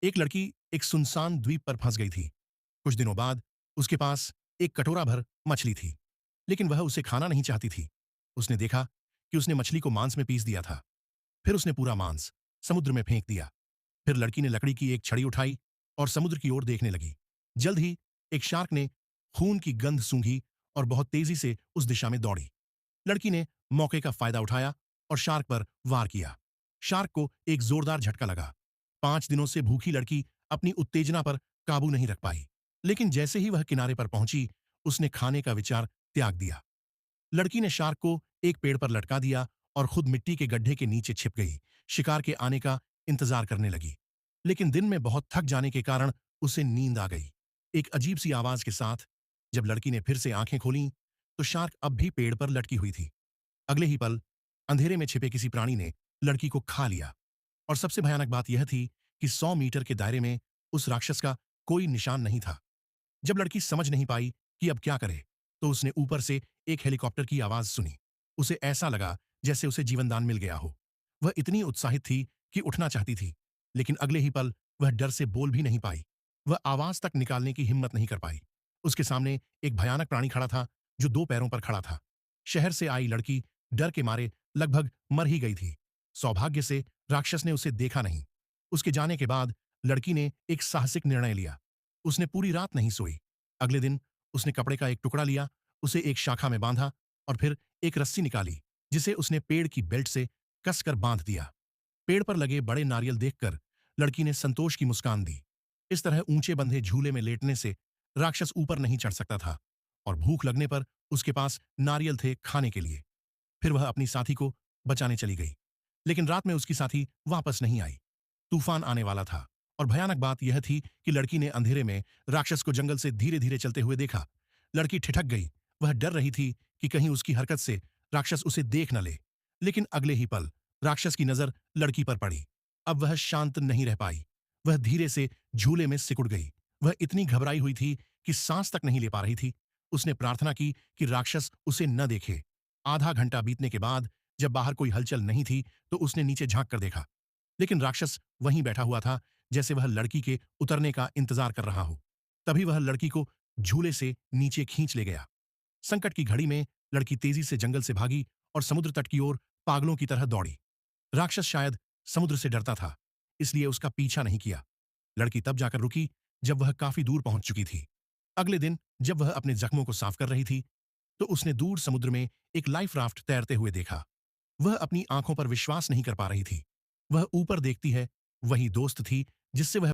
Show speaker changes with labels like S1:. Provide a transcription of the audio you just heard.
S1: एक लड़की एक सुनसान द्वीप पर फंस गई थी। कुछ दिनों बाद उसके पास एक कटोरा भर मछली थी, लेकिन वह उसे खाना नहीं चाहती थी। उसने देखा कि उसने मछली को मांस में पीस दिया था। फिर उसने पूरा मांस समुद्र में फेंक दिया। फिर लड़की ने लकड़ी की एक छड़ी उठाई और समुद्र की ओर देखने लगी। जल्द ही एक शार्क ने खून की गंध सूंघी और बहुत तेजी से उस दिशा में दौड़ी। लड़की ने मौके का फायदा उठाया और शार्क पर वार किया। शार्क को एक जोरदार झटका लगा। 5 दिनों से भूखी लड़की अपनी उत्तेजना पर काबू नहीं रख पाई, लेकिन जैसे ही वह किनारे पर पहुंची, उसने खाने का विचार त्याग दिया। लड़की ने शार्क को एक पेड़ पर लटका दिया और खुद मिट्टी के गड्ढे के नीचे छिप गई। शिकार के आने का इंतजार करने लगी, लेकिन दिन में बहुत थक जाने के कारण उसे नींद आ गई। एक अजीब सी आवाज के साथ जब लड़की ने फिर से आंखें खोलीं, तो शार्क अब भी पेड़ पर लटकी हुई थी। अगले ही पल अंधेरे में छिपे किसी प्राणी ने लड़की को खा लिया। और सबसे भयानक बात यह थी कि 100 मीटर के दायरे में उस राक्षस का कोई निशान नहीं था। जब लड़की समझ नहीं पाई कि अब क्या करे, तो उसने ऊपर से एक हेलीकॉप्टर की आवाज सुनी। उसे ऐसा लगा जैसे उसे जीवनदान मिल गया हो। वह इतनी उत्साहित थी कि उठना चाहती थी, लेकिन अगले ही पल वह डर से बोल भी नहीं पाई। वह आवाज तक निकालने की हिम्मत नहीं कर पाई। उसके सामने एक भयानक प्राणी खड़ा था, जो 2 पैरों पर खड़ा था। शहर से आई लड़की डर के मारे लगभग मर ही गई थी। सौभाग्य से राक्षस ने उसे देखा नहीं। उसके जाने के बाद लड़की ने एक साहसिक निर्णय लिया। उसने पूरी रात नहीं सोई। अगले दिन उसने कपड़े का एक टुकड़ा लिया, उसे एक शाखा में बांधा और फिर एक रस्सी निकाली, जिसे उसने पेड़ की बेल्ट से कसकर बांध दिया। पेड़ पर लगे बड़े नारियल देखकर लड़की ने संतोष की मुस्कान दी। इस तरह ऊंचे बंधे झूले में लेटने से राक्षस ऊपर नहीं चढ़ सकता था, और भूख लगने पर उसके पास नारियल थे खाने के लिए। फिर वह अपनी साथी को बचाने चली गई, लेकिन रात में उसकी साथी वापस नहीं आई। तूफान आने वाला था, और भयानक बात यह थी कि लड़की ने अंधेरे में राक्षस को जंगल से धीरे धीरे चलते हुए देखा। लड़की ठिठक गई। वह डर रही थी कि कहीं उसकी हरकत से राक्षस उसे देख न ले। लेकिन अगले ही पल राक्षस की नजर लड़की पर पड़ी। अब वह शांत नहीं रह पाई। वह धीरे से झूले में सिकुड़ गई। वह इतनी घबराई हुई थी कि सांस तक नहीं ले पा रही थी। उसने प्रार्थना की कि राक्षस उसे न देखे। आधा घंटा बीतने के बाद जब बाहर कोई हलचल नहीं थी, तो उसने नीचे झांक कर देखा, लेकिन राक्षस वहीं बैठा हुआ था, जैसे वह लड़की के उतरने का इंतजार कर रहा हो। तभी वह लड़की को झूले से नीचे खींच ले गया। संकट की घड़ी में लड़की तेजी से जंगल से भागी और समुद्र तट की ओर पागलों की तरह दौड़ी। राक्षस शायद समुद्र से डरता था, इसलिए उसका पीछा नहीं किया। लड़की तब जाकर रुकी जब वह काफी दूर पहुंच चुकी थी। अगले दिन जब वह अपने जख्मों को साफ कर रही थी, तो उसने दूर समुद्र में एक लाइफ राफ्ट तैरते हुए देखा। वह अपनी आंखों पर विश्वास नहीं कर पा रही थी। वह ऊपर देखती है, वही दोस्त थी जिससे वह